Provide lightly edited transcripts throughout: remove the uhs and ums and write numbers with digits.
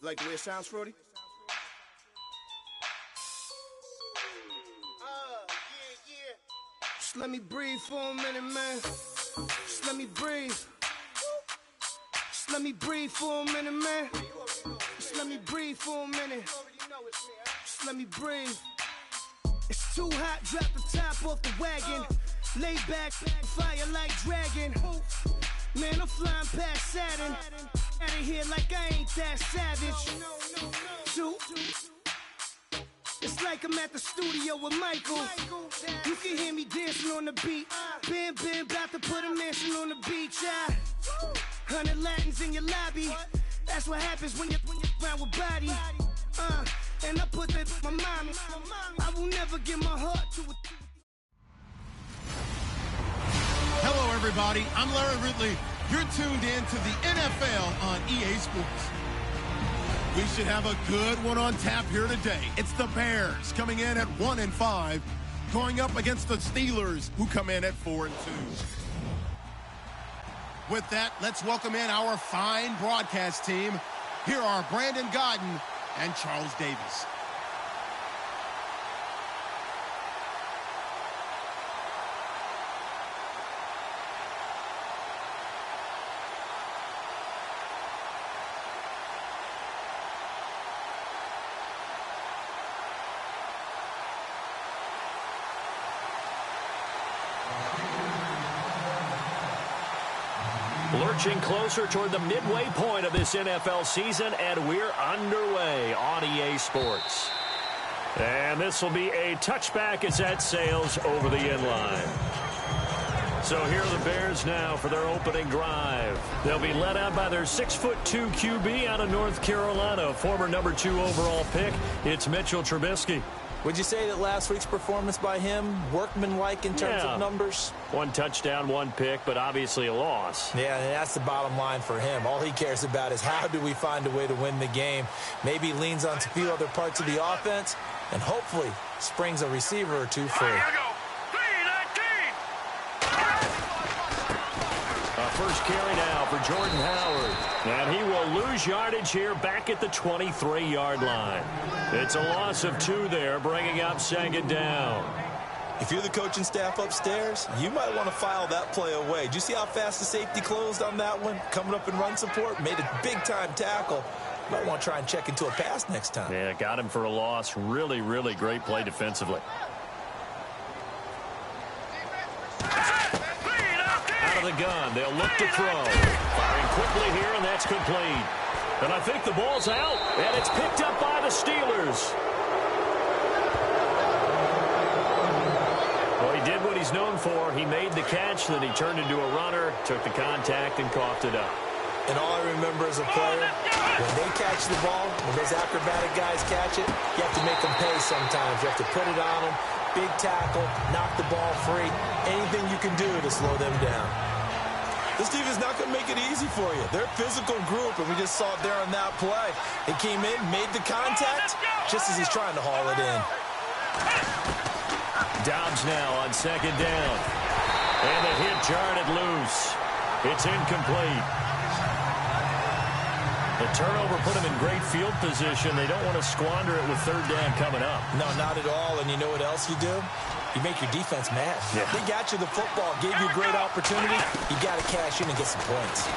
Like the way it sounds, Frody? Just let me breathe for a minute, man. Just let me breathe. Just let me breathe for a minute, man. Just let me breathe for a minute. Just let me breathe. It's too hot, drop the top off the wagon. Lay back, fire like dragon. Man, I'm flying past Saturn. Out of here like I ain't that savage. Two. It's like I'm at the studio with Michael. You can hear me dancing on the beat. Bam, about to put a mansion on the beach. 100 Latins in your lobby. That's what happens when you're around with body. And I put that on my mommy. I will never give my heart to it. Hello, everybody. I'm Larry Ridley. You're tuned in to the NFL on EA Sports. We should have a good one on tap here today. It's the Bears coming in at 1-5, going up against the Steelers, who come in at 4-2. With that, let's welcome in our fine broadcast team. Here are Brandon Godden and Charles Davis. Lurching closer toward the midway point of this NFL season, and we're underway on EA Sports. And this will be a touchback as that sails over the end line. So here are the Bears now for their opening drive. They'll be led out by their 6'2" QB out of North Carolina, former number 2 overall pick. It's Mitchell Trubisky. Would you say that last week's performance by him, workmanlike in terms of numbers? 1 touchdown, 1 pick, but obviously a loss. Yeah, and that's the bottom line for him. All he cares about is how do we find a way to win the game. Maybe leans on a few other parts of the offense, and hopefully springs a receiver or two free. First carry now for Jordan Howard. And he will lose yardage here back at the 23-yard line. It's a loss of 2 there, bringing up second down. If you're the coaching staff upstairs, you might want to file that play away. Do you see how fast the safety closed on that one? Coming up in run support, made a big-time tackle. You might want to try and check into a pass next time. Yeah, got him for a loss. Really, really great play defensively. The gun. They'll look to throw. Firing quickly here, and that's complete. And I think the ball's out, and it's picked up by the Steelers. Well, he did what he's known for. He made the catch, then he turned into a runner, took the contact, and coughed it up. And all I remember as a player, when they catch the ball, when those acrobatic guys catch it, you have to make them pay sometimes. You have to put it on them, big tackle, knock the ball free. Anything you can do to slow them down. This team is not going to make it easy for you. They're a physical group, and we just saw it there on that play. He came in, made the contact, just as he's trying to haul it in. Dobbs now on second down. And the hit jarred it loose. It's incomplete. The turnover put him in great field position. They don't want to squander it with third down coming up. No, not at all. And you know what else you do? You make your defense mad. Yeah. They got you the football, gave you a great opportunity. You got to cash in and get some points.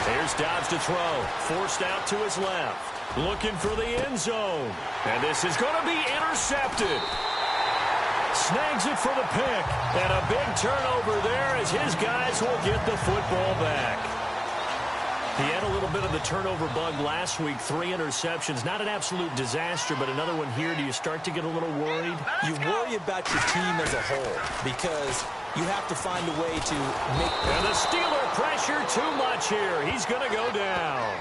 Here's Dobbs to throw. Forced out to his left. Looking for the end zone. And this is going to be intercepted. Snags it for the pick. And a big turnover there as his guys will get the football back. He had a little bit of the turnover bug last week, 3 interceptions. Not an absolute disaster, but another one here. Do you start to get a little worried? You worry about your team as a whole because you have to find a way to make... And the Steeler pressure too much here. He's going to go down.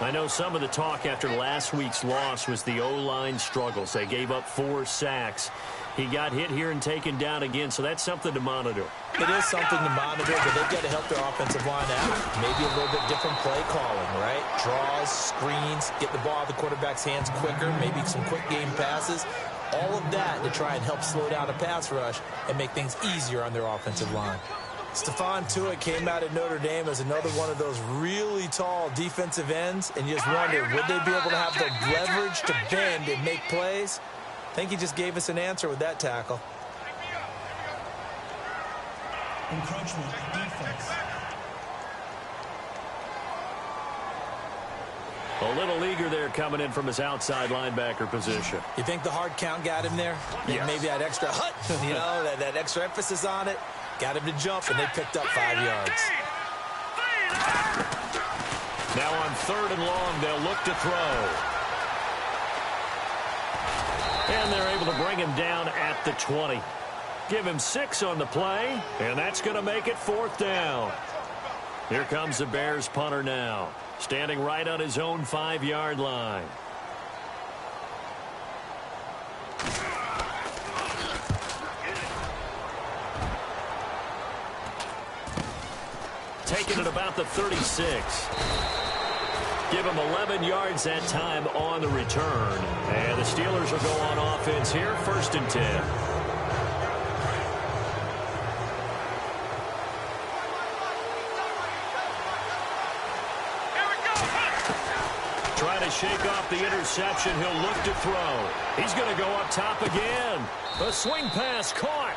I know some of the talk after last week's loss was the O-line struggles. They gave up 4 sacks. He got hit here and taken down again, so that's something to monitor. It is something to monitor, but they've got to help their offensive line out. Maybe a little bit different play calling, right? Draws, screens, get the ball out of the quarterback's hands quicker, maybe some quick game passes. All of that to try and help slow down a pass rush and make things easier on their offensive line. Stephon Tuitt came out of Notre Dame as another one of those really tall defensive ends, and you just wondered, would they be able to have the leverage to bend and make plays? I think he just gave us an answer with that tackle. Encroachment defense. A little eager there coming in from his outside linebacker position. You think the hard count got him there? Yes. Maybe that extra hut, that extra emphasis on it. Got him to jump, and they picked up 5 yards. Now on 3rd and long, they'll look to throw. And they're able to bring him down at the 20. Give him 6 on the play, and that's going to make it 4th down. Here comes the Bears punter now, standing right on his own 5-yard line. Taking it about the 36. Give him 11 yards that time on the return. And the Steelers will go on offense here, 1st and 10. Trying to shake off the interception. He'll look to throw. He's going to go up top again. A swing pass caught.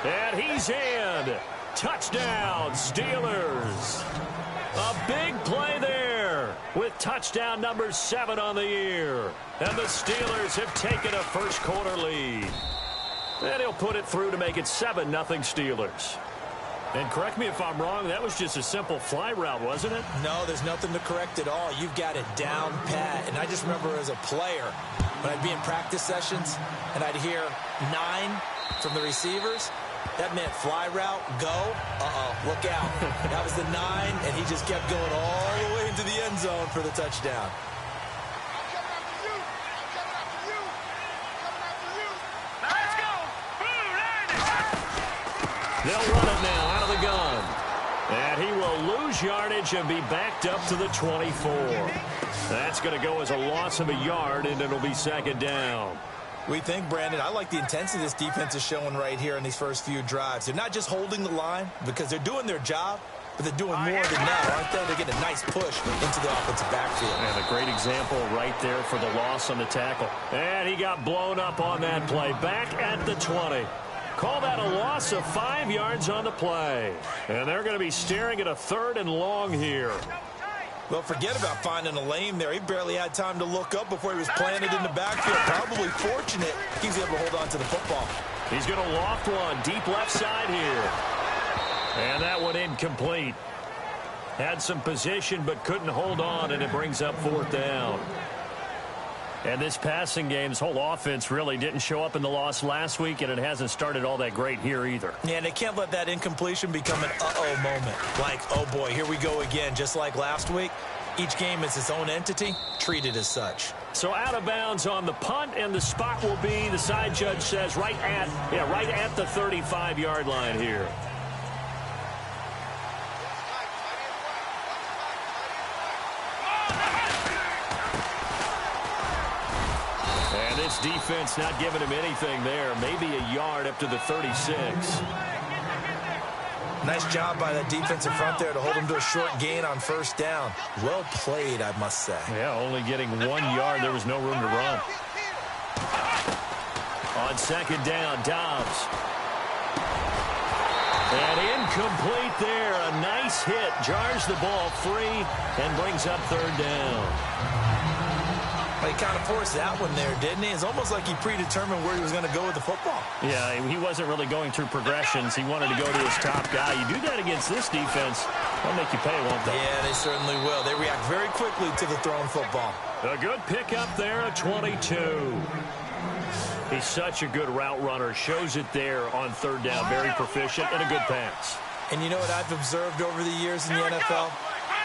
And he's in. Touchdown, Steelers. A big play there with touchdown number 7 on the year. And the Steelers have taken a first-quarter lead. And he'll put it through to make it 7-0 Steelers. And correct me if I'm wrong, that was just a simple fly route, wasn't it? No, there's nothing to correct at all. You've got it down pat. And I just remember as a player, when I'd be in practice sessions and I'd hear 9 from the receivers, that meant fly route, go, look out. That was the 9, and he just kept going all the way into the end zone for the touchdown. They'll run it now out of the gun. And he will lose yardage and be backed up to the 24. That's going to go as a loss of a yard, and it'll be 2nd down. We think, Brandon, I like the intensity this defense is showing right here in these first few drives. They're not just holding the line because they're doing their job, but they're doing more than that, aren't they? They're getting a nice push into the offensive backfield. And a great example right there for the loss on the tackle. And he got blown up on that play. Back at the 20. Call that a loss of 5 yards on the play. And they're going to be staring at a 3rd and long here. Well, forget about finding a lane there. He barely had time to look up before he was planted in the backfield. Probably fortunate he was able to hold on to the football. He's going to loft one deep left side here. And that one incomplete. Had some position but couldn't hold on, and it brings up 4th down. And this passing game, this whole offense really didn't show up in the loss last week, and it hasn't started all that great here either. Yeah, and they can't let that incompletion become an uh-oh moment. Like, oh boy, here we go again, just like last week. Each game is its own entity, treated as such. So out of bounds on the punt, and the spot will be, the side judge says, right at the 35-yard line here. This defense not giving him anything there. Maybe a yard up to the 36. Nice job by that defensive front there to hold him to a short gain on 1st down. Well played, I must say. Yeah, only getting 1 yard. There was no room to run. On 2nd down, Dobbs. And incomplete there. A nice hit. Jars the ball free and brings up 3rd down. He kind of forced that one there, didn't he? It's almost like he predetermined where he was going to go with the football. Yeah, he wasn't really going through progressions. He wanted to go to his top guy. You do that against this defense, they'll make you pay, won't they? Yeah, they certainly will. They react very quickly to the thrown football. A good pickup there at 22. He's such a good route runner. Shows it there on 3rd down. Very proficient and a good pass. And you know what I've observed over the years in the NFL?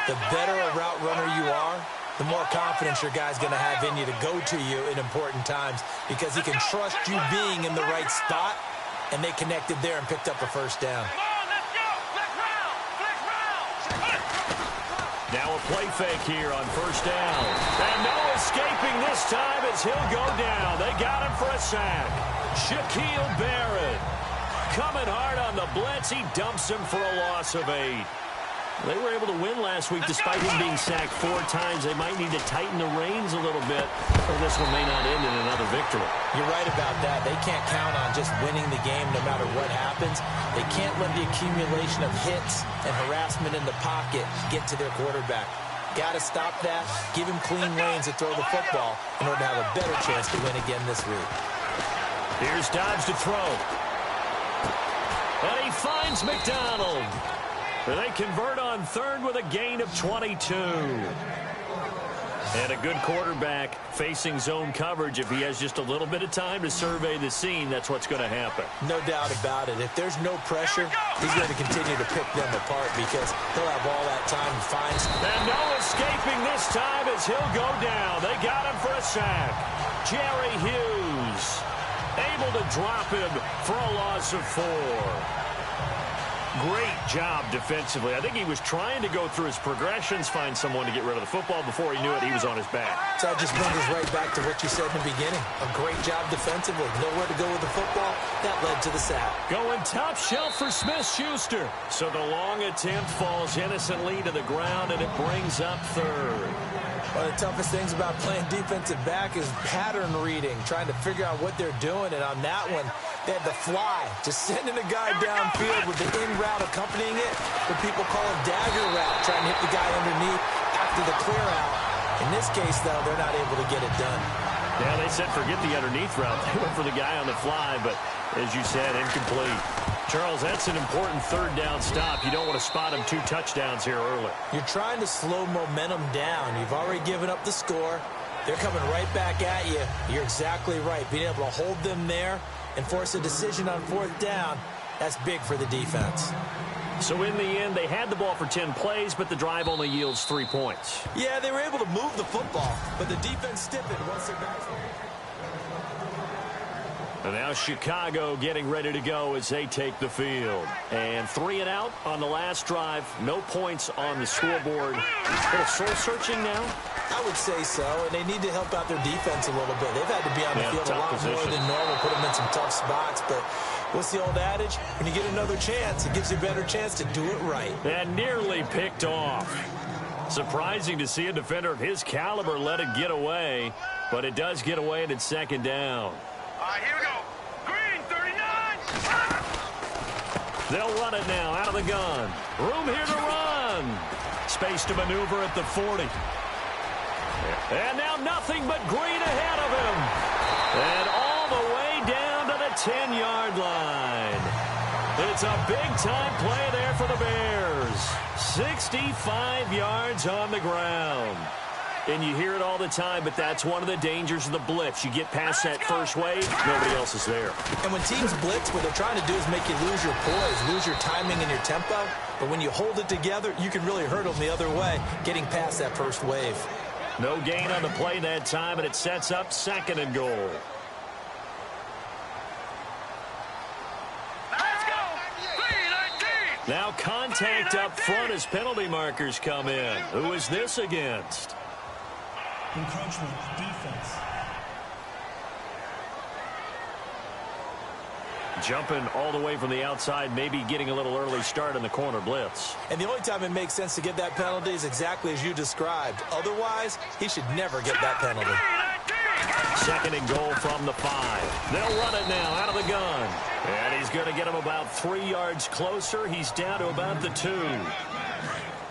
The better a route runner you are, the more confidence your guy's going to have in you to go to you in important times because he can trust you being in the right spot, and they connected there and picked up a 1st down. Now a play fake here on 1st down. And no escaping this time as he'll go down. They got him for a sack. Shaquille Barrett. Coming hard on the blitz. He dumps him for a loss of 8. They were able to win last week despite him being sacked 4 times. They might need to tighten the reins a little bit, or this one may not end in another victory. You're right about that. They can't count on just winning the game no matter what happens. They can't let the accumulation of hits and harassment in the pocket get to their quarterback. Got to stop that. Give him clean lanes to throw the football in order to have a better chance to win again this week. Here's Dobbs to throw. And he finds McDonald. They convert on third with a gain of 22. And a good quarterback facing zone coverage. If he has just a little bit of time to survey the scene, that's what's going to happen. No doubt about it. If there's no pressure, he's going to continue to pick them apart because he'll have all that time to find. And no escaping this time as he'll go down. They got him for a sack. Jerry Hughes able to drop him for a loss of 4. Great job defensively. I think he was trying to go through his progressions, find someone to get rid of the football. Before he knew it, he was on his back. So that just brings us right back to what you said in the beginning. A great job defensively. Nowhere to go with the football. That led to the sack. Going top shelf for Smith-Schuster. So the long attempt falls innocently to the ground, and it brings up third. One of the toughest things about playing defensive back is pattern reading, trying to figure out what they're doing. And on that one, they had the fly, just sending a guy downfield with the in route accompanying it. What people call a dagger route, trying to hit the guy underneath after the clear out. In this case, though, they're not able to get it done. Yeah, they said forget the underneath route. They went for the guy on the fly, but as you said, incomplete. Charles, that's an important third down stop. You don't want to spot him 2 touchdowns here early. You're trying to slow momentum down. You've already given up the score. They're coming right back at you. You're exactly right. Being able to hold them there and force a decision on 4th down, that's big for the defense. So in the end, they had the ball for 10 plays, but the drive only yields 3 points. Yeah, they were able to move the football, but the defense stiffened once they're back. And now Chicago getting ready to go as they take the field. And 3 and out on the last drive. No points on the scoreboard. A little soul-searching now? I would say so, and they need to help out their defense a little bit. They've had to be on the field a lot more than normal, put them in some tough spots. But what's the old adage? When you get another chance, it gives you a better chance to do it right. And nearly picked off. Surprising to see a defender of his caliber let it get away, but it does get away and it's 2nd down. Here we go. Green, 39. They'll run it now out of the gun. Room here to run. Space to maneuver at the 40. And now nothing but green ahead of him. And all the way down to the 10-yard line. It's a big-time play there for the Bears. 65 yards on the ground. And you hear it all the time, but that's one of the dangers of the blitz. You get past that first wave, nobody else is there. And when teams blitz, what they're trying to do is make you lose your poise, lose your timing and your tempo. But when you hold it together, you can really hurt them the other way, getting past that first wave. No gain on the play that time, and it sets up 2nd and goal. Let's go. 3-19. Now contact up front as penalty markers come in. Who is this against? Encroachment, defense. Jumping all the way from the outside, maybe getting a little early start in the corner blitz. And the only time it makes sense to get that penalty is exactly as you described. Otherwise, he should never get that penalty. 2nd and goal from the 5. They'll run it now out of the gun. And he's going to get him about 3 yards closer. He's down to about the 2.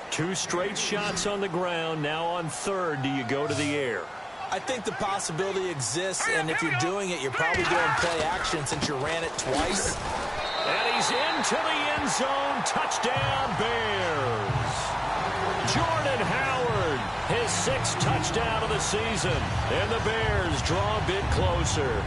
2 straight shots on the ground. Now on 3rd, do you go to the air? I think the possibility exists, and if you're doing it, you're probably doing play action since you ran it twice. And he's into the end zone. Touchdown, Bears. Jordan Howard, his 6th touchdown of the season. And the Bears draw a bit closer.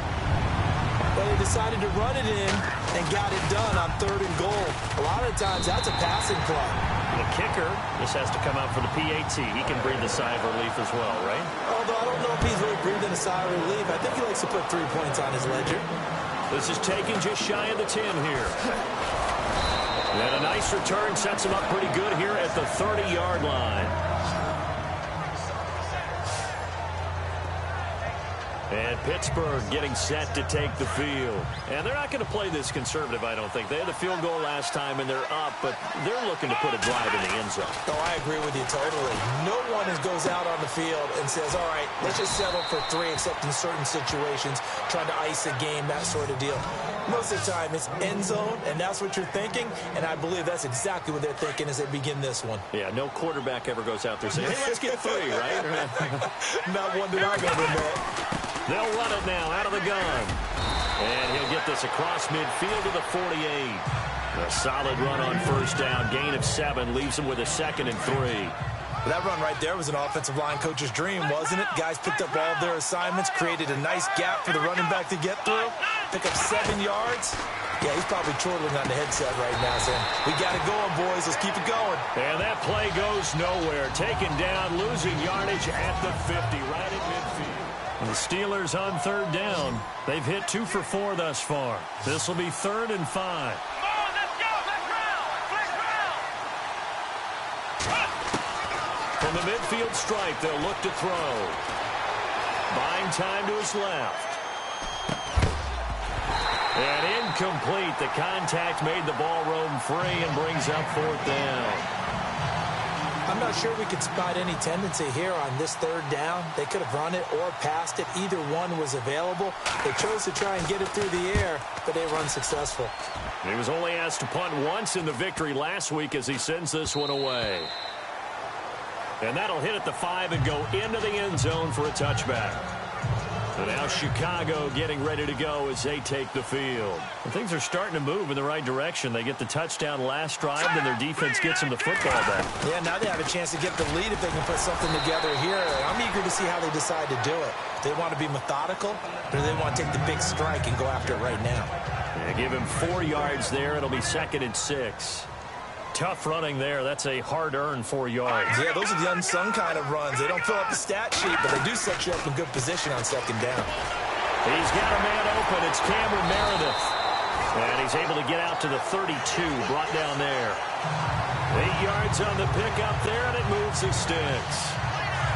Well, they decided to run it in and got it done on 3rd and goal. A lot of times, that's a passing play. The kicker just has to come out for the PAT. He can breathe a sigh of relief as well, right? Although I don't know if he's really breathing a sigh of relief. I think he likes to put 3 points on his ledger. This is taking just shy of the 10 here. And a nice return sets him up pretty good here at the 30-yard line. And Pittsburgh getting set to take the field. And they're not going to play this conservative, I don't think. They had the field goal last time, and they're up, but they're looking to put a drive in the end zone. Oh, I agree with you totally. No one goes out on the field and says, all right, let's just settle for 3, except in certain situations, trying to ice a game, that sort of deal. Most of the time, it's end zone, and that's what you're thinking, and I believe that's exactly what they're thinking as they begin this one. Yeah, no quarterback ever goes out there saying, hey, let's get 3, right? Not one that I've ever met. They'll run it now out of the gun. And he'll get this across midfield to the 48. A solid run on first down. Gain of 7 leaves him with a 2nd and 3. That run right there was an offensive line coach's dream, wasn't it? Guys picked up all of their assignments, created a nice gap for the running back to get through, pick up 7 yards. Yeah, he's probably chortling on the headset right now saying, we got it going, boys. Let's keep it going. And that play goes nowhere. Taken down, losing yardage at the 50, right at midfield. The Steelers on 3rd down. They've hit 2 for 4 thus far. This will be 3rd and 5. From the midfield stripe, they'll look to throw. Buying time to his left. And incomplete. The contact made the ball roam free and brings up 4th down. I'm not sure we could spot any tendency here on this 3rd down. They could have run it or passed it. Either one was available. They chose to try and get it through the air, but they were unsuccessful. He was only asked to punt once in the victory last week as he sends this one away. And that'll hit at the 5 and go into the end zone for a touchback. And now Chicago getting ready to go as they take the field. And things are starting to move in the right direction. They get the touchdown last drive, then their defense gets them the football back. Yeah, now they have a chance to get the lead if they can put something together here. I'm eager to see how they decide to do it. Do they want to be methodical, or do they want to take the big strike and go after it right now? Yeah, give him 4 yards there. It'll be 2nd and 6. Tough running there. That's a hard-earned 4 yards. Yeah, those are the unsung kind of runs. They don't fill up the stat sheet, but they do set you up in good position on 2nd down. He's got a man open. It's Cameron Meredith. And he's able to get out to the 32, brought down there. 8 yards on the pickup there, and it moves the sticks.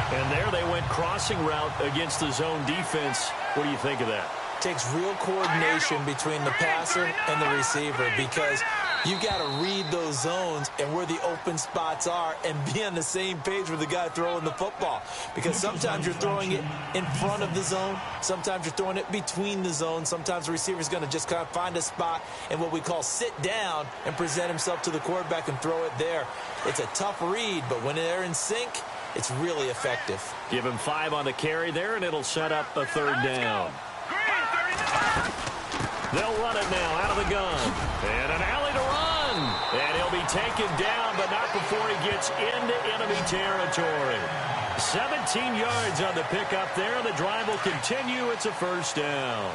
And there they went crossing route against the zone defense. What do you think of that? Takes real coordination between the passer and the receiver, because you've got to read those zones and where the open spots are and be on the same page with the guy throwing the football. Because sometimes you're throwing it in front of the zone. Sometimes you're throwing it between the zones. Sometimes the receiver's going to just kind of find a spot and what we call sit down and present himself to the quarterback and throw it there. It's a tough read, but when they're in sync, it's really effective. Give him 5 on the carry there, and it'll set up a 3rd down. They'll run it now out of the gun. And an alley to run. And he'll be taken down, but not before he gets into enemy territory. 17 yards on the pickup there. The drive will continue. It's a 1st down.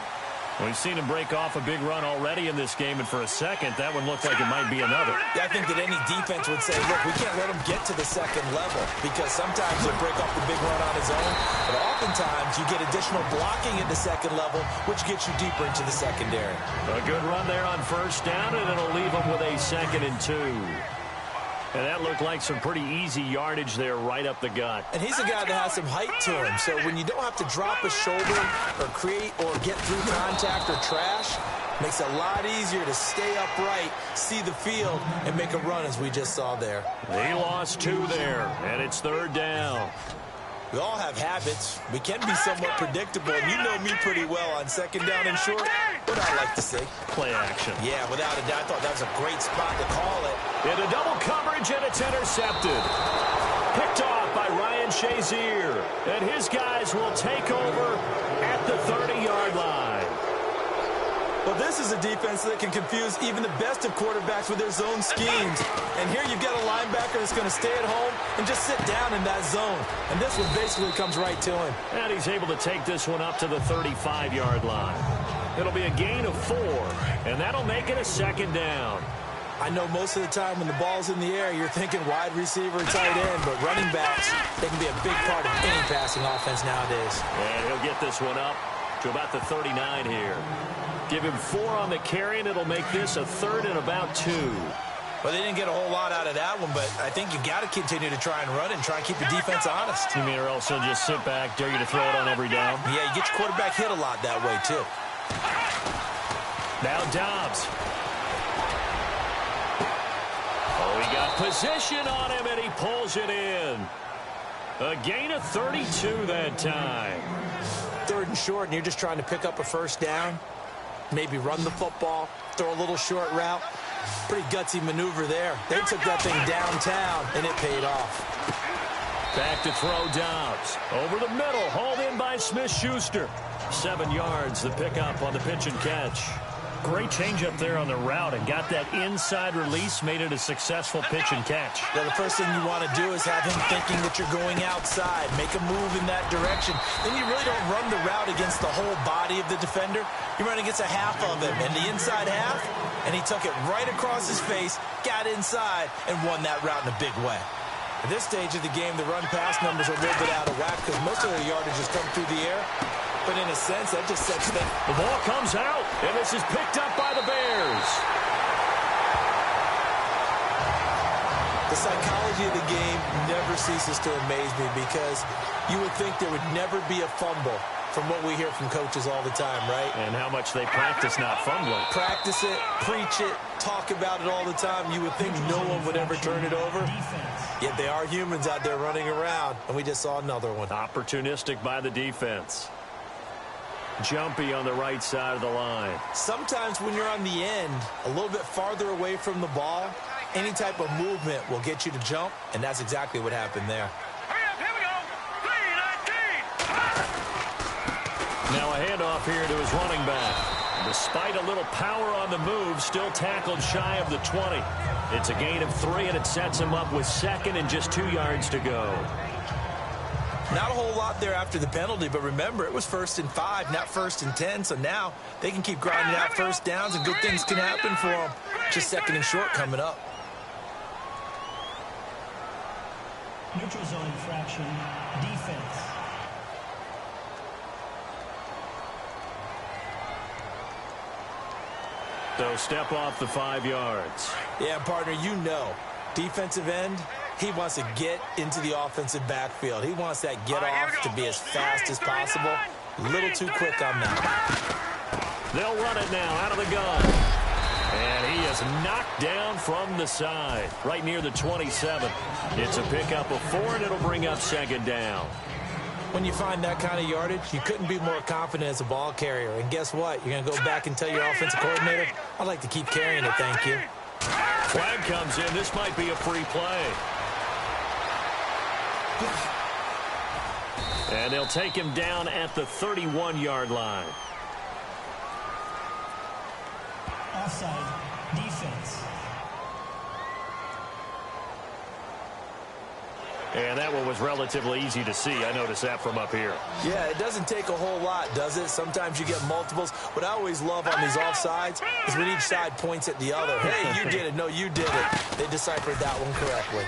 We've seen him break off a big run already in this game, and for a second, that one looked like it might be another. Yeah, I think that any defense would say, look, we can't let him get to the 2nd level, because sometimes he'll break off the big run on his own, but oftentimes you get additional blocking at the 2nd level, which gets you deeper into the secondary. A good run there on 1st down, and it'll leave him with a 2nd and 2. And that looked like some pretty easy yardage there right up the gut. And he's a guy that has some height to him. So when you don't have to drop a shoulder or create or get through contact or trash, makes it a lot easier to stay upright, see the field, and make a run as we just saw there. He lost 2 there, and it's 3rd down. We all have habits. We can be somewhat predictable, and you know me pretty well on 2nd down and short. What I like to see. Play action. Yeah, without a doubt. I thought that was a great spot to call it. Into double coverage, and it's intercepted. Picked off by Ryan Shazier. And his guys will take over at the 30-yard line. Well, this is a defense that can confuse even the best of quarterbacks with their zone schemes. And here you've got a linebacker that's going to stay at home and just sit down in that zone. And this one basically comes right to him. And he's able to take this one up to the 35-yard line. It'll be a gain of 4, and that'll make it a 2nd down. I know most of the time when the ball's in the air, you're thinking wide receiver, tight end, but running backs, they can be a big part of any passing offense nowadays. And he'll get this one up to about the 39 here. Give him 4 on the carry, and it'll make this a 3rd and about 2. Well, they didn't get a whole lot out of that one, but I think you got to continue to try and run and try and keep the defense honest. You mean or also just sit back, dare you to throw it on every down? Yeah, you get your quarterback hit a lot that way, too. Now Dobbs. Oh, he got position on him, and he pulls it in. A gain of 32 that time. 3rd and short, and you're just trying to pick up a first down. Maybe run the football, throw a little short route. Pretty gutsy maneuver there. They took that thing downtown, and it paid off. Back to throw Dobbs. Over the middle, hauled in by Smith-Schuster. 7 yards, the pickup on the pitch and catch. Great change up there on the route and got that inside release, made it a successful pitch and catch. Now, the first thing you want to do is have him thinking that you're going outside, make a move in that direction. Then you really don't run the route against the whole body of the defender. You run against a half of him, and the inside half, and he took it right across his face, got inside, and won that route in a big way. At this stage of the game, the run-pass numbers are a little bit out of whack because most of the yardage has come through the air. But in a sense, that just sets them. The ball comes out, and this is picked up by the Bears. The psychology of the game never ceases to amaze me because you would think there would never be a fumble from what we hear from coaches all the time, right? And how much they practice not fumbling. Practice it, preach it, talk about it all the time. You would think no one would ever turn it over. Yet they are humans out there running around, and we just saw another one. Opportunistic by the defense. Jumpy on the right side of the line. Sometimes when you're on the end, a little bit farther away from the ball, any type of movement will get you to jump, and that's exactly what happened there. Hurry up, here we go. 3-19. Now a handoff here to his running back. Despite a little power on the move, still tackled shy of the 20. It's a gain of 3, and it sets him up with 2nd and just 2 yards to go. Not a whole lot there after the penalty, but remember, it was 1st and 5, not 1st and 10, so now they can keep grinding out first downs, and good things can happen for them. Just 2nd and short coming up. Neutral zone infraction, defense. So step off the 5 yards. Yeah, partner, you know, defensive end, he wants to get into the offensive backfield. He wants that get off to be as fast as possible. A little too quick on that. They'll run it now out of the gun. And he is knocked down from the side, right near the 27. It's a pickup of 4, and it'll bring up 2nd down. When you find that kind of yardage, you couldn't be more confident as a ball carrier. And guess what? You're going to go back and tell your offensive coordinator, I'd like to keep carrying it, thank you. Flag comes in. This might be a free play. And they'll take him down at the 31-yard line. Offside, defense. And that one was relatively easy to see. I noticed that from up here. Yeah, it doesn't take a whole lot, does it? Sometimes you get multiples. What I always love on these offsides is when each side points at the other. Hey, you did it. No, you did it. They deciphered that one correctly.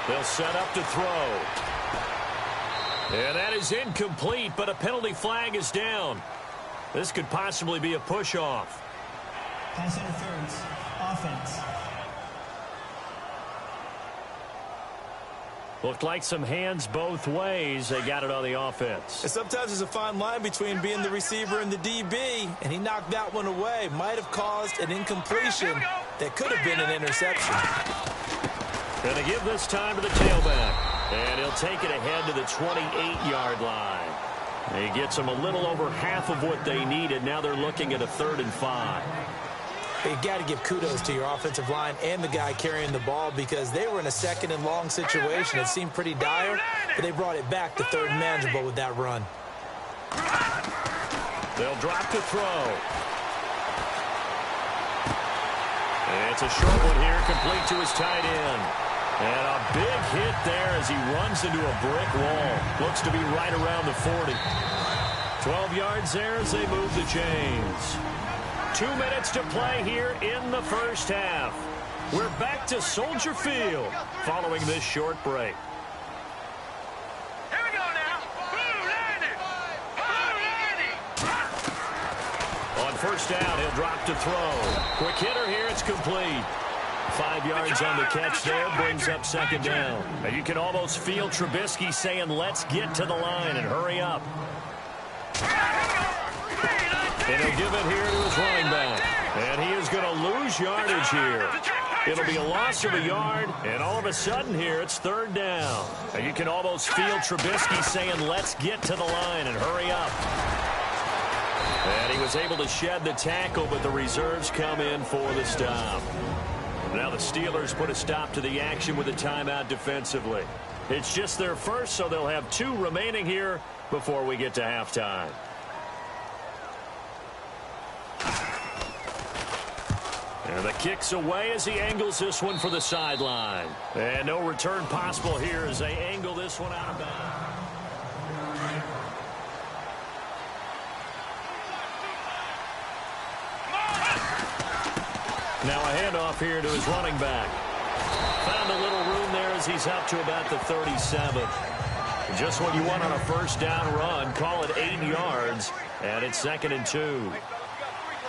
They'll set up to throw. And that is incomplete, but a penalty flag is down. This could possibly be a push-off. Pass interference, offense. Looked like some hands both ways. They got it on the offense. And sometimes there's a fine line between being the receiver and the DB, and he knocked that one away. Might have caused an incompletion that could have been an interception. Going to give this time to the tailback. And he'll take it ahead to the 28-yard line. He gets them a little over half of what they needed. Now they're looking at a 3rd and 5. You got to give kudos to your offensive line and the guy carrying the ball because they were in a 2nd and long situation. It seemed pretty dire, but they brought it back to 3rd and manageable with that run. They'll drop to throw. It's a short one here, complete to his tight end. And a big hit there as he runs into a brick wall. Looks to be right around the 40. 12 yards there as they move the chains. 2 minutes to play here in the first half. We're back to Soldier Field following this short break. Here we go now. On first down, he'll drop to throw. Quick hitter here, it's complete. 5 yards on the catch there, brings up second down. And you can almost feel Trubisky saying, let's get to the line and hurry up. And he'll give it here to his running back. And he is going to lose yardage here. It'll be a loss of a yard, and all of a sudden here, it's third down. And you can almost feel Trubisky saying, let's get to the line and hurry up. And he was able to shed the tackle, but the reserves come in for the stop. Now the Steelers put a stop to the action with a timeout defensively. It's just their first, so they'll have 2 remaining here before we get to halftime. And the kick's away as he angles this one for the sideline. And no return possible here as they angle this one out of bounds. Now a handoff here to his running back. Found a little room there as he's up to about the 37. Just what you want on a first down run. Call it 8 yards. And it's 2nd and 2.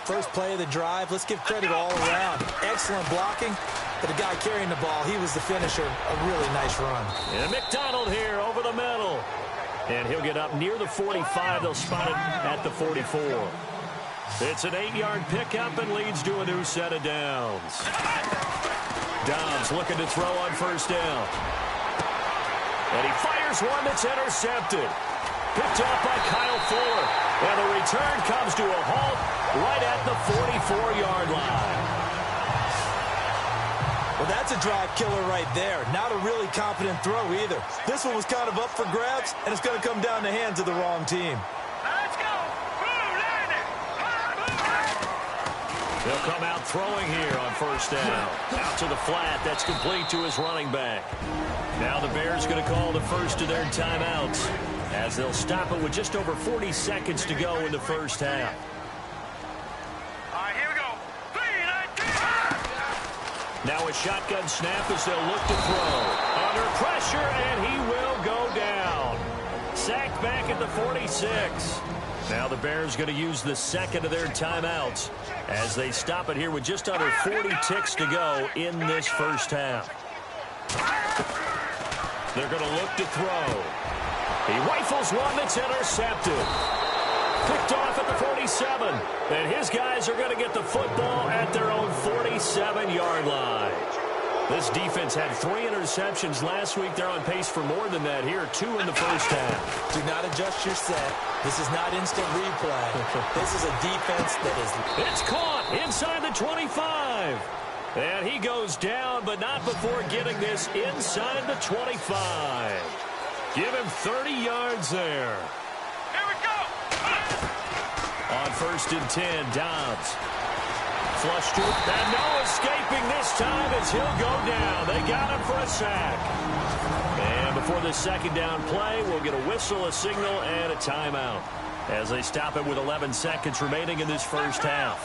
First play of the drive. Let's give credit all around. Excellent blocking. But the guy carrying the ball, he was the finisher. A really nice run. And McDonald here over the middle. And he'll get up near the 45. They'll spot it at the 44. It's an 8-yard pickup and leads to a new set of downs. Dobbs looking to throw on first down. And he fires one that's intercepted. Picked off by Kyle Fuller. And the return comes to a halt right at the 44-yard line. Well, that's a drive killer right there. Not a really confident throw either. This one was kind of up for grabs, and it's going to come down the hands of the wrong team. Let's go. They'll come out throwing here on first down. Out to the flat. That's complete to his running back. Now the Bears going to call the first of their timeouts as they'll stop it with just over 40 seconds to go in the first half. All right, here we go. 3, 9, 2. Now a shotgun snap as they'll look to throw. Under pressure, and he will go down. Sacked back at the 46. Now the Bears going to use the second of their timeouts as they stop it here with just under 40 ticks to go in this first half. They're going to look to throw. He rifles one that's intercepted. Picked off at the 47. And his guys are going to get the football at their own 47-yard line. This defense had 3 interceptions last week. They're on pace for more than that here. 2 in the first half. Do not adjust your set. This is not instant replay. This is a defense that is... It's caught inside the 25. And he goes down, but not before getting this inside the 25. Give him 30 yards there. Here we go. On first and 10, Dobbs. Flush to it, and no escaping this time as he'll go down. They got him for a sack. And before the second down play, we'll get a whistle, a signal, and a timeout as they stop it with 11 seconds remaining in this first half.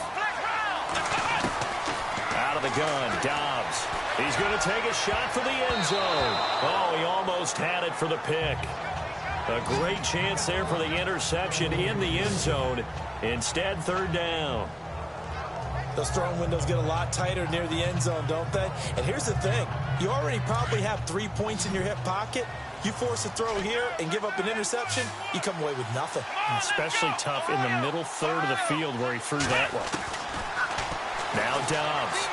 Out of the gun, Dobbs. He's going to take a shot for the end zone. Oh, he almost had it for the pick. A great chance there for the interception in the end zone. Instead, third down. Those throwing windows get a lot tighter near the end zone, don't they? And here's the thing. You already probably have 3 points in your hip pocket. You force a throw here and give up an interception, you come away with nothing. Especially tough in the middle third of the field where he threw that one. Now Dobbs.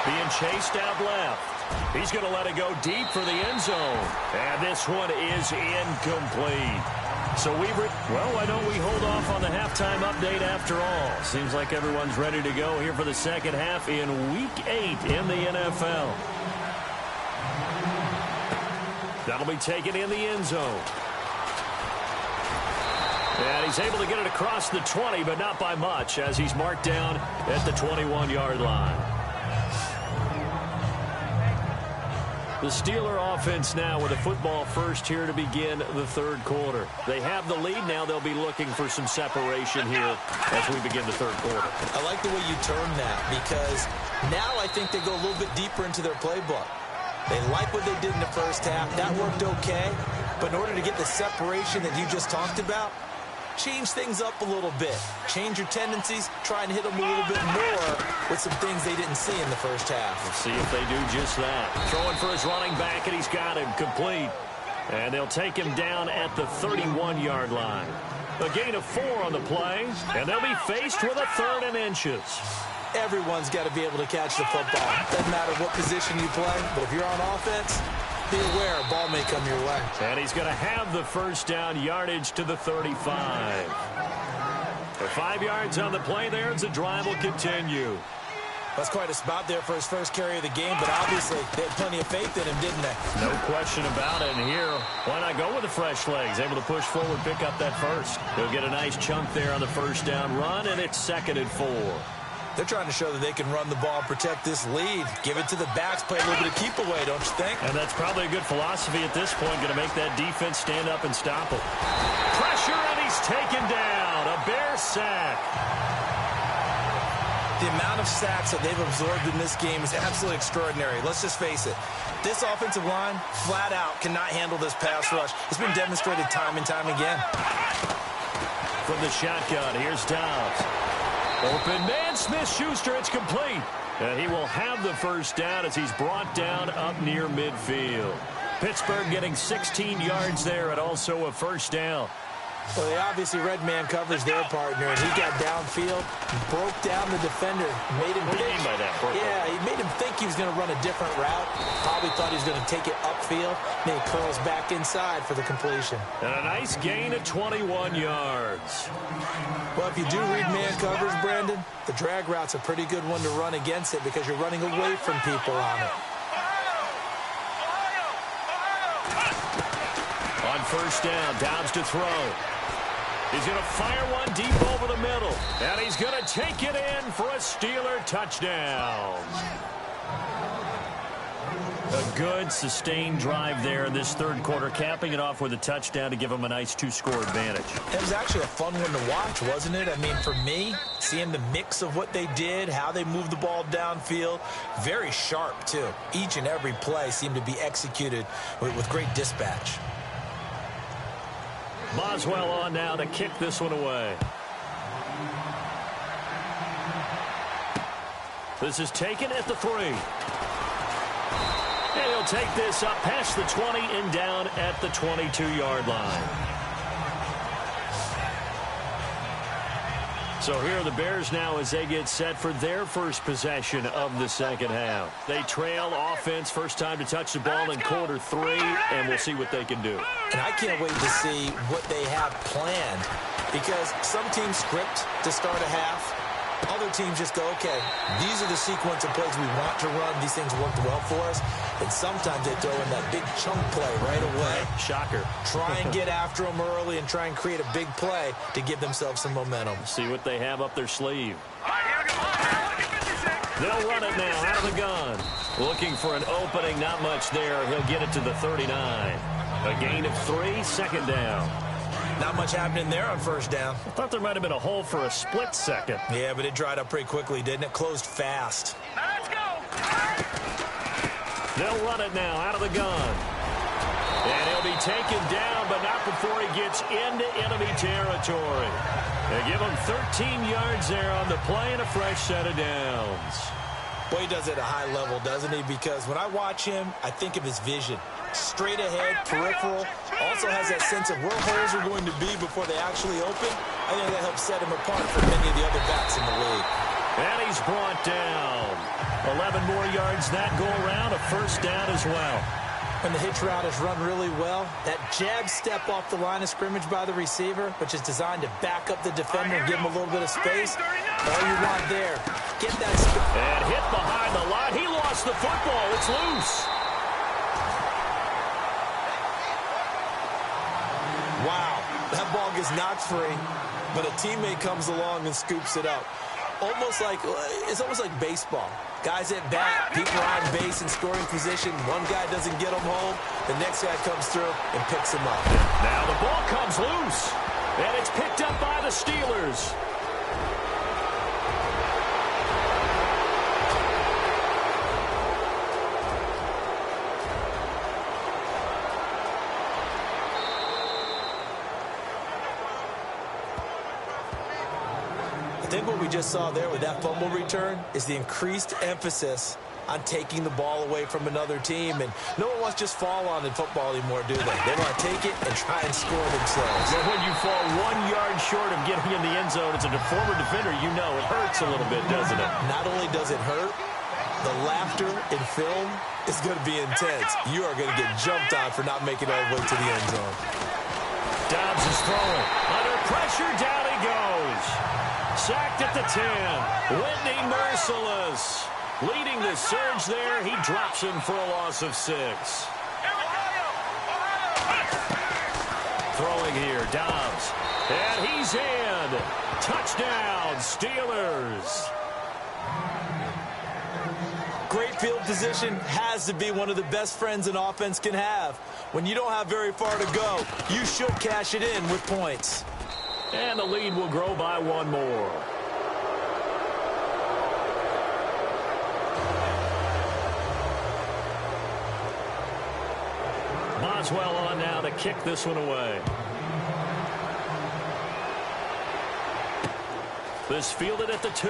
Being chased out left. He's going to let it go deep for the end zone. And this one is incomplete. So why don't we hold off on the halftime update after all? Seems like everyone's ready to go here for the second half in Week 8 in the NFL. That'll be taken in the end zone. And he's able to get it across the 20, but not by much as he's marked down at the 21-yard line. The Steeler offense now with a football first here to begin the third quarter. They have the lead now. They'll be looking for some separation here as we begin the third quarter. I like the way you term that because now I think they go a little bit deeper into their playbook. They like what they did in the first half. That worked okay. But in order to get the separation that you just talked about, change things up a little bit. Change your tendencies, try and hit them a little bit more with some things they didn't see in the first half. Let's see if they do just that. Throwing for his running back, and he's got him complete. And they'll take him down at the 31-yard line. A gain of 4 on the play, and they'll be faced with a 3rd and inches. Everyone's got to be able to catch the football. Doesn't matter what position you play, but if you're on offense, be aware a ball may come your way. And he's going to have the first down, yardage to the 35. For 5 yards on the play there, as the drive will continue. That's quite a spot there for his first carry of the game, but obviously they had plenty of faith in him, didn't they? No question about it. And here, why not go with the fresh legs? Able to push forward, pick up that first. He'll get a nice chunk there on the first down run, and it's 2nd and 4. They're trying to show that they can run the ball, protect this lead. Give it to the backs, play a little bit of keep away, don't you think? And that's probably a good philosophy at this point, going to make that defense stand up and stop him. Pressure, and he's taken down. A Bear sack. The amount of sacks that they've absorbed in this game is absolutely extraordinary. Let's just face it. This offensive line, flat out, cannot handle this pass rush. It's been demonstrated time and time again. From the shotgun, here's Dobbs. Open man, Smith-Schuster, it's complete. And he will have the first down as he's brought down up near midfield. Pittsburgh getting 16 yards there and also a first down. Well, they obviously red man coverage their partner, and he got downfield, broke down the defender, made him What do you mean by that? Yeah, he made him think he was going to run a different route. Probably thought he was going to take it upfield. Then he curls back inside for the completion. And a nice gain of 21 yards. Well, if you do read man coverage, Brandon, the drag route's a pretty good one to run against it because you're running away from people on it. On first down, Dobbs to throw. He's going to fire one deep over the middle. And he's going to take it in for a Steeler touchdown. A good, sustained drive there in this third quarter, capping it off with a touchdown to give him a nice 2-score advantage. It was actually a fun one to watch, wasn't it? I mean, for me, seeing the mix of what they did, how they moved the ball downfield, very sharp, too. Each and every play seemed to be executed with great dispatch. Boswell on now to kick this one away. This is taken at the 3. And he'll take this up past the 20 and down at the 22-yard line. So here are the Bears now as they get set for their first possession of the second half. They trail offense, first time to touch the ball in quarter 3, and we'll see what they can do. And I can't wait to see what they have planned because some teams script to start a half. Other teams just go, okay, these are the sequence of plays we want to run. These things worked well for us. And sometimes they throw in that big chunk play right away. Shocker. Try and get after them early and try and create a big play to give themselves some momentum. See what they have up their sleeve. They'll run it now out of the gun. Looking for an opening, not much there. He'll get it to the 39. A gain of 3, second down. Not much happening there on first down. I thought there might have been a hole for a split second. Yeah, but it dried up pretty quickly, didn't it? Closed fast. Let's go. They'll run it now out of the gun. And he'll be taken down, but not before he gets into enemy territory. They give him 13 yards there on the play and a fresh set of downs. Boy, he does it at a high level, doesn't he? Because when I watch him, I think of his vision. Straight ahead, peripheral. Also has that sense of where holes are going to be before they actually open. I think that helps set him apart from many of the other backs in the league. And he's brought down. 11 more yards that go around, a first down as well. When the hitch route is run really well, that jab step off the line of scrimmage by the receiver, which is designed to back up the defender and give him a little bit of space, all you want there. Get that space. And hit behind the line. He lost the football. It's loose. Wow, that ball gets knocked free, but a teammate comes along and scoops it up. It's almost like baseball. Guys at bat, people are on base in scoring position. One guy doesn't get them home. The next guy comes through and picks him up. Now the ball comes loose, and it's picked up by the Steelers. think what we just saw there with that fumble return is the increased emphasis on taking the ball away from another team. And no one wants to just fall on in football anymore, do they? They want to take it and try and score themselves. But when you fall 1 yard short of getting in the end zone as a former defender, you know it hurts a little bit, doesn't it? Not only does it hurt, the laughter in film is going to be intense. You are going to get jumped on for not making it all the way to the end zone. Dobbs is throwing. Under pressure, down he goes. Sacked at the 10. Whitney merciless. Leading the surge there. He drops him for a loss of 6. Throwing here, Dobbs. And he's in. Touchdown, Steelers. Great field position has to be one of the best friends an offense can have. When you don't have very far to go, you should cash it in with points. And the lead will grow by 1 more. Boswell on now to kick this one away. This fielded at the 2.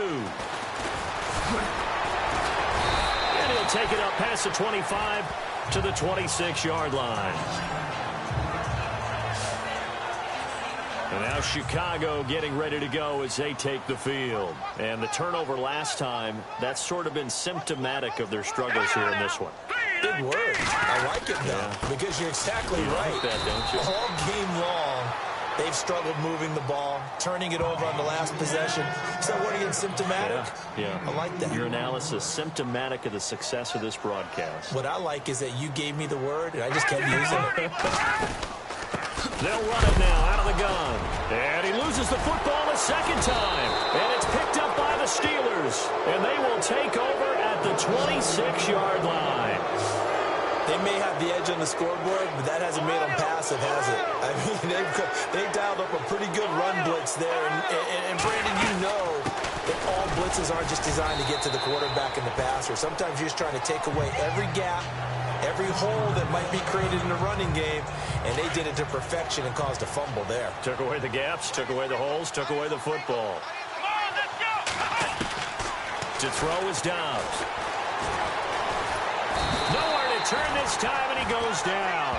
And he'll take it up past the 25 to the 26-yard line. And now Chicago getting ready to go as they take the field. And the turnover last time, that's sort of been symptomatic of their struggles here in this one. Big word. I like it, though, because you're exactly right. Like that, don't you? All game long, they've struggled moving the ball, turning it over on the last possession. So what again, symptomatic? Yeah. I like that. Your analysis, symptomatic of the success of this broadcast. What I like is that you gave me the word, and I just kept using it. They'll run it now out of the gun. And he loses the football a second time. And it's picked up by the Steelers. And they will take over at the 26-yard line. They may have the edge on the scoreboard, but that hasn't made them passive, has it? I mean, they dialed up a pretty good run blitz there. And Brandon, you know that all blitzes aren't just designed to get to the quarterback and the passer. Sometimes you're just trying to take away every gap, every hole that might be created in the running game, and they did it to perfection and caused a fumble there. Took away the gaps, took away the holes, took away the football. To throw is Dobbs. Nowhere to turn this time, and he goes down.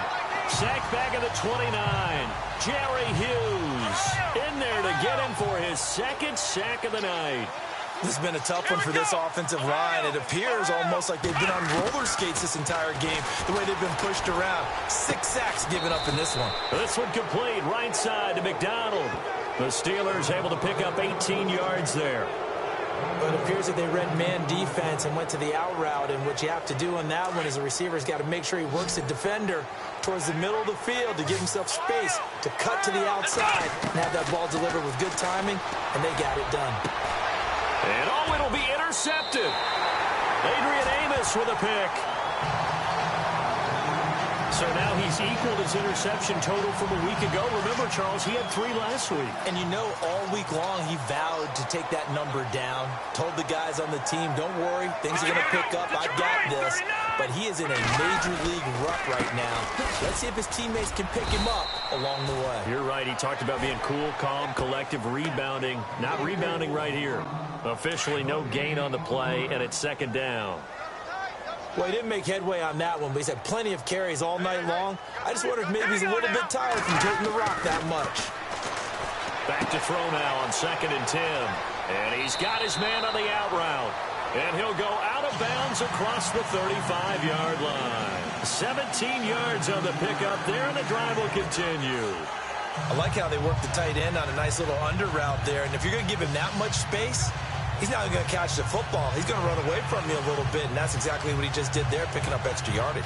Sacked back at the 29. Jerry Hughes in there to get him for his second sack of the night. This has been a tough one for this offensive line. It appears almost like they've been on roller skates this entire game, the way they've been pushed around. 6 sacks given up in this one. This one complete, right side to McDonald. The Steelers able to pick up 18 yards there. But it appears that they read man defense and went to the out route, and what you have to do on that one is the receiver's got to make sure he works the defender towards the middle of the field to give himself space to cut to the outside and have that ball delivered with good timing, and they got it done. And oh, it'll be intercepted. Adrian Amos with a pick. So now he's equaled his interception total from a week ago. Remember, Charles, he had 3 last week. And you know, all week long he vowed to take that number down. Told the guys on the team, don't worry, things are going to pick up. I got this. But he is in a major league rut right now. Let's see if his teammates can pick him up along the way. You're right. He talked about being cool, calm, collective, rebounding. Not rebounding right here. Officially no gain on the play, and it's second down. Well, he didn't make headway on that one, but he's had plenty of carries all night long. I just wonder if maybe he's a little bit tired from taking the rock that much. Back to throw now on 2nd and 10. And he's got his man on the out route. And he'll go out of bounds across the 35-yard line. 17 yards on the pickup there, and the drive will continue. I like how they work the tight end on a nice little under route there. And if you're going to give him that much space, he's not going to catch the football. He's going to run away from you a little bit, and that's exactly what he just did there, picking up extra yardage.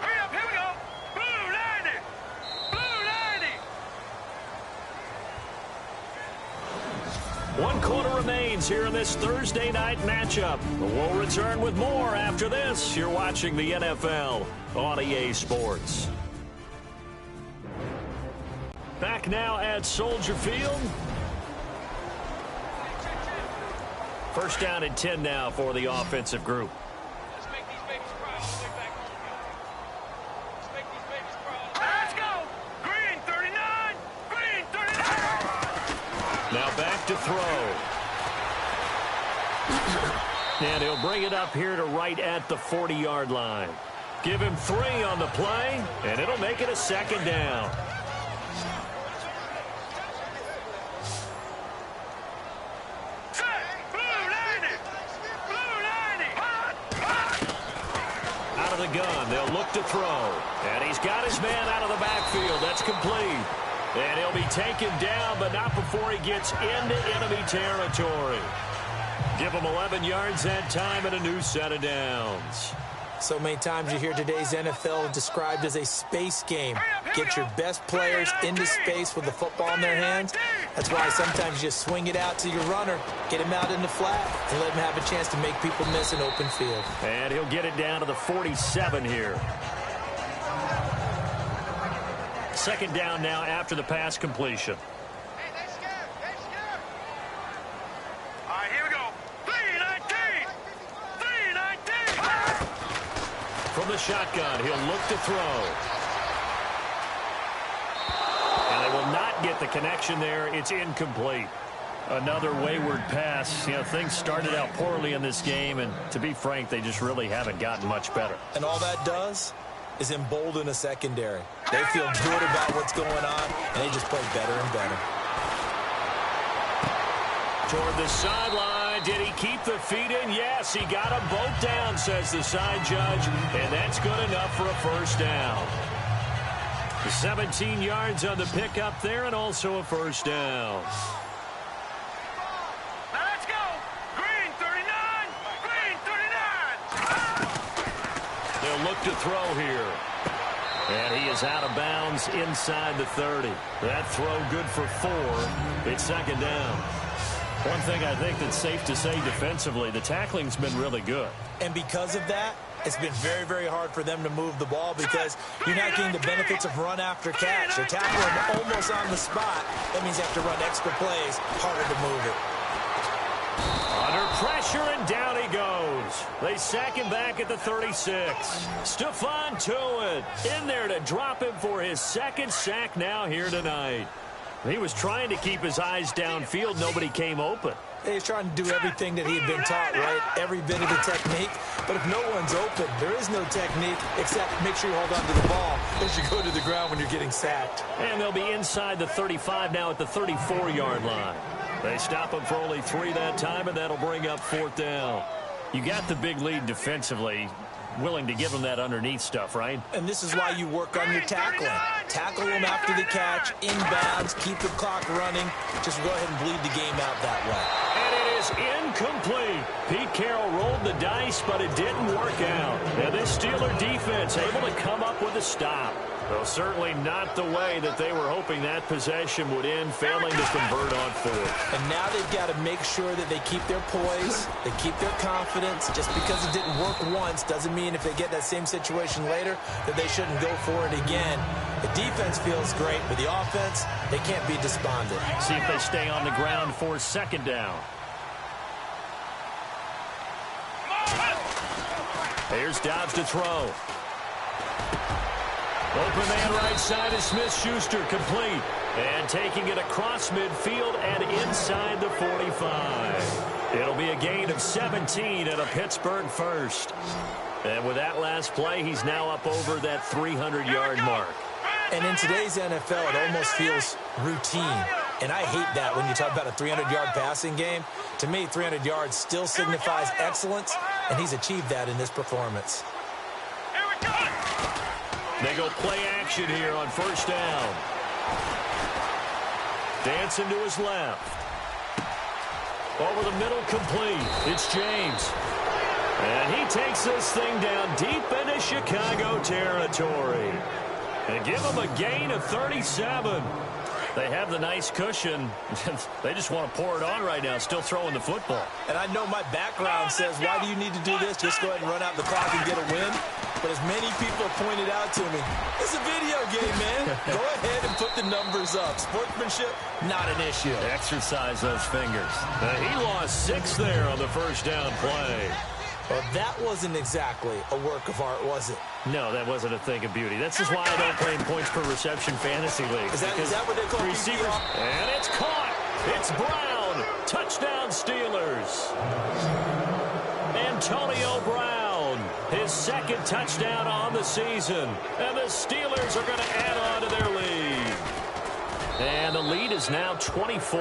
Hurry up, here we go. Blue 90. Blue 90. 1 quarter remains here in this Thursday night matchup. We'll return with more after this. You're watching the NFL on EA Sports. Back now at Soldier Field. First down and 10 now for the offensive group. Let's make these babies proud on the way back home, y'all. Let's make these babies proud Now back to throw. And he'll bring it up here to right at the 40-yard line. Give him 3 on the play, and it'll make it a 2nd down. Out of the gun, they'll look to throw. And he's got his man out of the backfield. That's complete. And he'll be taken down, but not before he gets into enemy territory. Give him 11 yards that time and a new set of downs. So many times you hear today's NFL described as a space game. Get your best players into space with the football in their hands. That's why sometimes you just swing it out to your runner, get him out in the flat, and let him have a chance to make people miss an open field. And he'll get it down to the 47 here. 2nd down now after the pass completion. Hey, they're scared. They're scared. All right, here we go. 3-19. 3-19. From the shotgun, he'll look to throw. And they will not get the connection there. It's incomplete. Another wayward pass. You know, things started out poorly in this game, and to be frank, they just really haven't gotten much better. And all that does is embolden a secondary. They feel good about what's going on, and they just play better and better. Toward the sideline. Did he keep the feet in? Yes, he got them both down, says the side judge, and that's good enough for a 1st down. 17 yards on the pickup there, and also a 1st down. Now let's go. Green 39. Green 39. They'll look to throw here. And he is out of bounds inside the 30. That throw good for 4. It's 2nd down. One thing I think that's safe to say defensively, the tackling's been really good. And because of that, it's been very, very hard for them to move the ball because you're not getting the benefits of run after catch. They're tackling almost on the spot. That means they have to run extra plays, harder to move it. Under pressure, and down he goes. They sack him back at the 36. Stephon Tuitt in there to drop him for his 2nd sack now here tonight. He was trying to keep his eyes downfield. Nobody came open. He's trying to do everything that he had been taught, right? Every bit of the technique. But if no one's open, there is no technique except make sure you hold on to the ball as you go to the ground when you're getting sacked. And they'll be inside the 35 now at the 34-yard line. They stop him for only 3 that time, and that'll bring up 4th down. You got the big lead defensively. Willing to give them that underneath stuff, right? And this is why you work on your tackling. Tackle them after the catch, inbounds, keep the clock running. Just go ahead and bleed the game out that way. And it is incomplete. Pete Carroll rolled the dice, but it didn't work out. And this Steeler defense able to come up with a stop. Though certainly not the way that they were hoping that possession would end, failing to convert on 4th. And now they've got to make sure that they keep their poise, they keep their confidence. Just because it didn't work once doesn't mean if they get that same situation later that they shouldn't go for it again. The defense feels great, but the offense, they can't be despondent. See if they stay on the ground for 2nd down. Here's Dobbs to throw. Open man right side is Smith-Schuster, complete. And taking it across midfield and inside the 45. It'll be a gain of 17 and a Pittsburgh 1st. And with that last play, he's now up over that 300-yard mark. And in today's NFL, it almost feels routine. And I hate that when you talk about a 300-yard passing game. To me, 300 yards still signifies excellence, and he's achieved that in this performance. They go play action here on 1st down. Dancing to his left. Over the middle, complete. It's James. And he takes this thing down deep into Chicago territory. And give him a gain of 37. They have the nice cushion. They just want to pour it on right now, still throwing the football. And I know my background says, why do you need to do this? Just go ahead and run out the clock and get a win. But as many people have pointed out to me, it's a video game, man. Go ahead and put the numbers up. Sportsmanship, not an issue. Exercise those fingers. He lost 6 there on the 1st down play. Well, that wasn't exactly a work of art, was it? No, that wasn't a thing of beauty. That's just why I don't play in points per reception fantasy leagues. Is that what they call receivers? And it's caught. It's Brown. Touchdown, Steelers. Antonio Brown, his second touchdown on the season. And the Steelers are going to add on to their lead. And the lead is now 24.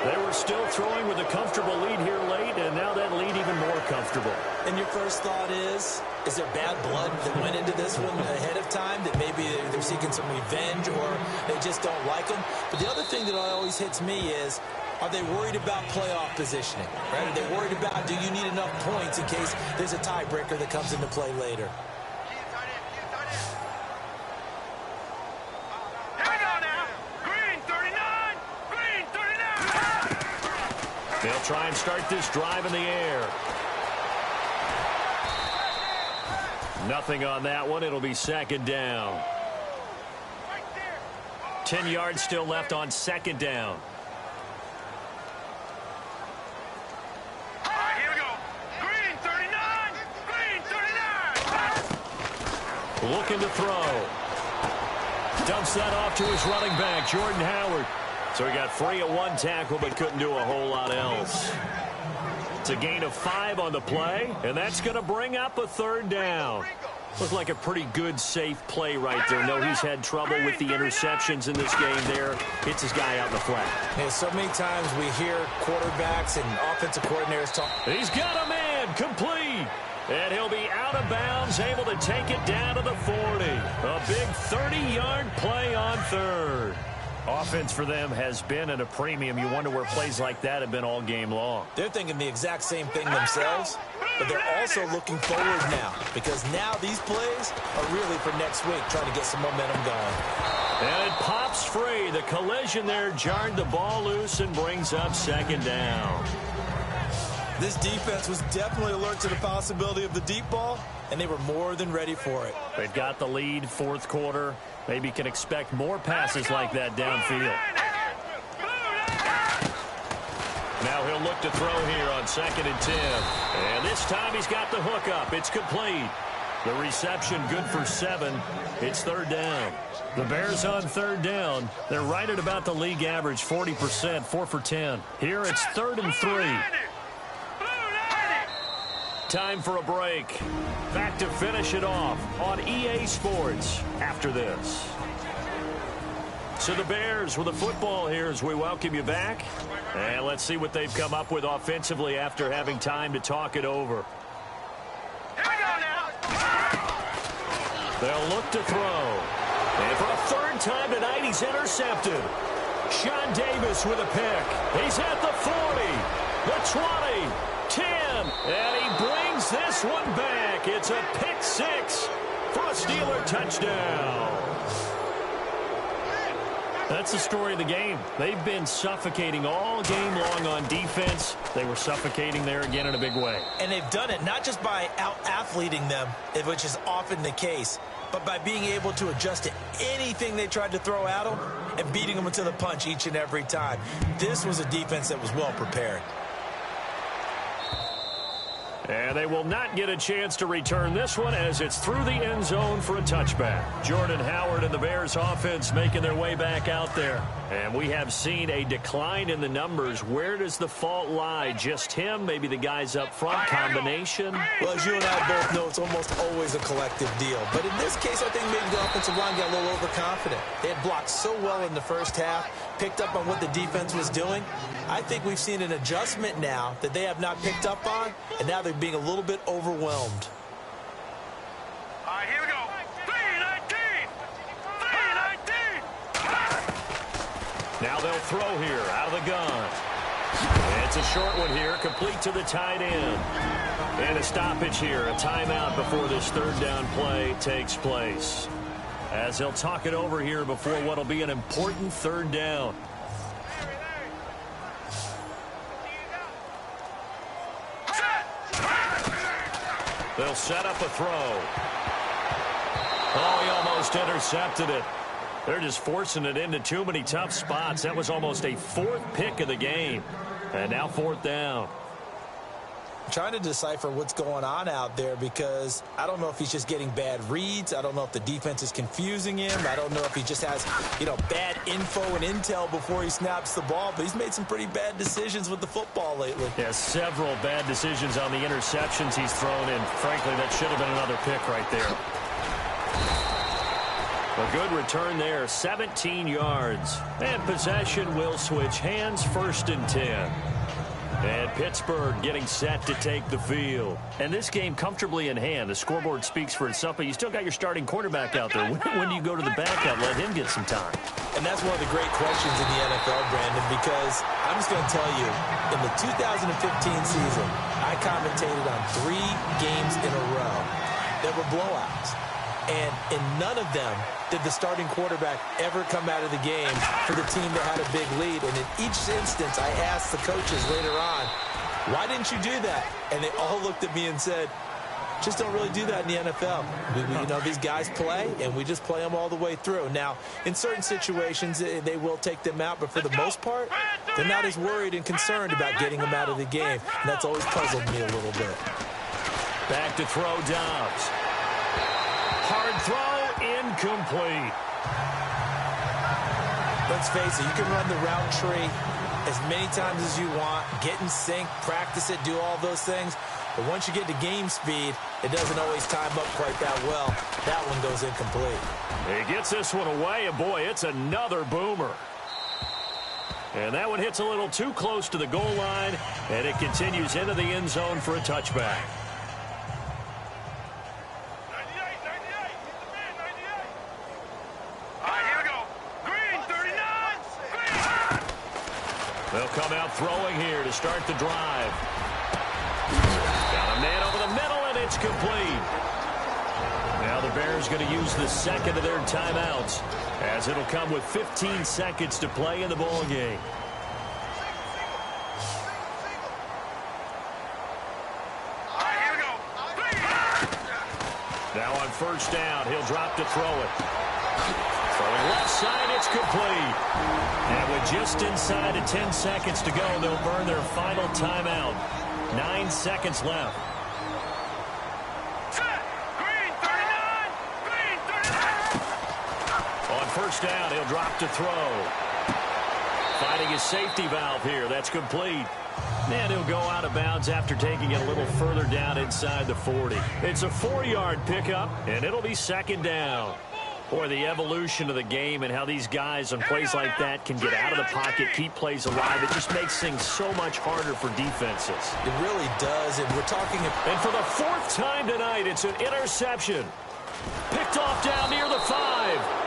They were still throwing with a comfortable lead here late, and now that lead even more comfortable. And your first thought is there bad blood that went into this one ahead of time, that maybe they're seeking some revenge or they just don't like them? But the other thing that always hits me is, are they worried about playoff positioning? Right? Are they worried about, do you need enough points in case there's a tiebreaker that comes into play later? They'll try and start this drive in the air. Nothing on that one. It'll be second down. 10 yards still left on second down. All right, here we go. Green 39. Green 39. Looking to throw. Dumps that off to his running back, Jordan Howard. So he got free at one tackle, but couldn't do a whole lot else. It's a gain of 5 on the play, and that's going to bring up a third down. Looked like a pretty good, safe play right there. No, he's had trouble with the interceptions in this game there. Hits his guy out in the flat. Yeah, so many times we hear quarterbacks and offensive coordinators talk. He's got a man, complete. And he'll be out of bounds, able to take it down to the 40. A big 30-yard play on third. Offense for them has been at a premium. You wonder where plays like that have been all game long. They're thinking the exact same thing themselves, but they're also looking forward now, because now these plays are really for next week, trying to get some momentum going. And it pops free. The collision there jarred the ball loose and brings up second down. This defense was definitely alert to the possibility of the deep ball, and they were more than ready for it. They've got the lead, fourth quarter. Maybe can expect more passes like that downfield. Now he'll look to throw here on 2nd and 10. And this time he's got the hook up. It's complete. The reception good for 7. It's third down. The Bears on third down. They're right at about the league average, 40%, 4 for 10. Here it's 3rd and 3. Time for a break. Back to finish it off on EA Sports after this. So the Bears with the football here as we welcome you back. And let's see what they've come up with offensively after having time to talk it over. Here we go now. They'll look to throw. And for a third time tonight, he's intercepted. Sean Davis with a pick. He's at the 40, the 20, 10, and he brings this one back. It's a pick 6 for a Steeler touchdown. That's the story of the game. They've been suffocating all game long on defense. They were suffocating there again in a big way. And they've done it not just by out-athleting them, which is often the case, but by being able to adjust to anything they tried to throw at them and beating them to the punch each and every time. This was a defense that was well prepared. And they will not get a chance to return this one as it's through the end zone for a touchback. Jordan Howard and the Bears offense making their way back out there. And we have seen a decline in the numbers. Where does the fault lie? Just him? Maybe the guys up front? Combination? Well, as you and I both know, it's almost always a collective deal. But in this case, I think maybe the offensive line got a little overconfident. They had blocked so well in the first half, picked up on what the defense was doing. I think we've seen an adjustment now that they have not picked up on, and now they're being a little bit overwhelmed. All right, here we go. 319. 319. Now they'll throw here out of the gun. It's a short one here, complete to the tight end. And a stoppage here, a timeout before this third down play takes place. As they'll talk it over here before what will be an important third down. They'll set up a throw. Oh, he almost intercepted it. They're just forcing it into too many tough spots. That was almost a 4th pick of the game. And now 4th down. trying to decipher what's going on out there because I don't know if he's just getting bad reads. I don't know if the defense is confusing him. I don't know if he just has, bad info and intel before he snaps the ball. But he's made some pretty bad decisions with the football lately. Yeah, several bad decisions on the interceptions he's thrown in. Frankly, that should have been another pick right there. A good return there, 17 yards. And possession will switch hands, 1st and 10. And Pittsburgh getting set to take the field. And this game comfortably in hand. The scoreboard speaks for itself, but you still got your starting quarterback out there. When do you go to the backup? Let him get some time. And that's one of the great questions in the NFL, Brandon, because I'm just going to tell you, in the 2015 season, I commentated on 3 games in a row that were blowouts. And in none of them did the starting quarterback ever come out of the game for the team that had a big lead. And in each instance, I asked the coaches later on, why didn't you do that? And they all looked at me and said, just don't really do that in the NFL. These guys play, and we just play them all the way through. Now, in certain situations, they will take them out, but for the most part, they're not as worried and concerned about getting them out of the game. And that's always puzzled me a little bit. Back to throw Dobbs. Hard throw, incomplete. Let's face it, you can run the route tree as many times as you want, get in sync, practice it, do all those things. But once you get to game speed, it doesn't always time up quite that well. That one goes incomplete. He gets this one away, and boy, it's another boomer. And that one hits a little too close to the goal line, and it continues into the end zone for a touchback. They'll come out throwing here to start the drive. Got a man over the middle, and it's complete. Now the Bears going to use the second of their timeouts, as it'll come with 15 seconds to play in the ball game. Now on 1st down, he'll drop to throw it. Throwing left side, it's complete. And with just inside of 10 seconds to go, they'll burn their final timeout. 9 seconds left. On 1st down, he'll drop to throw. Finding his safety valve here. That's complete. And he'll go out of bounds after taking it a little further down inside the 40. It's a 4-yard pickup, and it'll be 2nd down. Boy, the evolution of the game and how these guys on plays like that can get out of the pocket, keep plays alive, it just makes things so much harder for defenses. It really does, and we're talking... And for the 4th time tonight, it's an interception. Picked off down near the 5,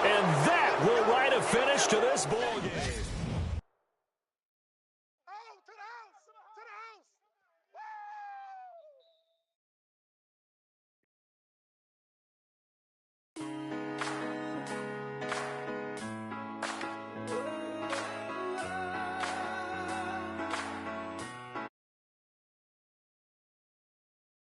and that will write a finish to this ball game.